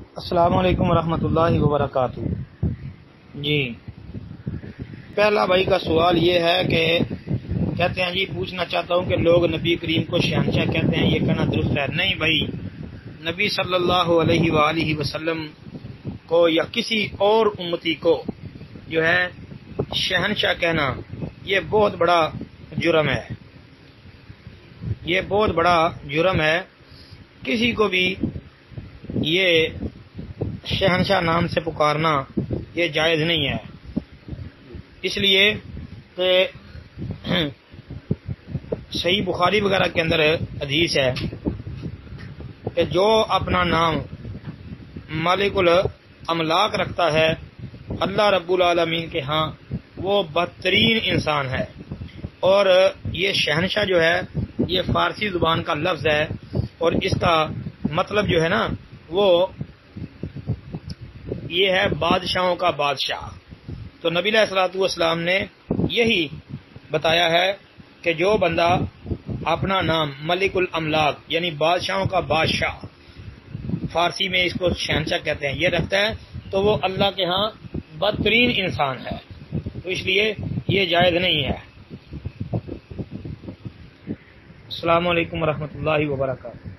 السلام علیکم ورحمۃ اللہ وبرکاتہ۔ جی، پہلا بھائی کا سوال یہ ہے کہ کہتے ہیں جی پوچھنا چاہتا ہوں کہ لوگ نبی کریم کو شہنشاہ کہتے ہیں، یہ کہنا درست ہے؟ نہیں بھائی، نبی صلی اللہ علیہ وآلہ وسلم کو یا کسی اور امتی کو جو ہے شہنشاہ کہنا یہ بہت بڑا جرم ہے، یہ بہت بڑا جرم ہے۔ کسی کو بھی یہ شہنشاہ نام سے پکارنا یہ جائز نہیں ہے، اس لیے کہ صحیح بخاری وغیرہ کے اندر حدیث ہے کہ جو اپنا نام مالک الاملاک رکھتا ہے اللہ رب العالمین کے ہاں وہ بدترین انسان ہے۔ اور یہ شہنشاہ جو ہے یہ فارسی زبان کا لفظ ہے اور اس کا مطلب جو ہے نا وہ یہ ہے بادشاہوں کا بادشاہ۔ تو نبی علیہ الصلوۃ والسلام نے یہی بتایا ہے کہ جو بندہ اپنا نام ملک الاملاک یعنی بادشاہوں کا بادشاہ، فارسی میں اس کو شہنشاہ کہتے ہیں، یہ رکھتا ہے تو وہ اللہ کے ہاں بدترین انسان ہے، تو اس لیے یہ جائز نہیں ہے۔ السلام علیکم ورحمۃ اللہ وبرکاتہ۔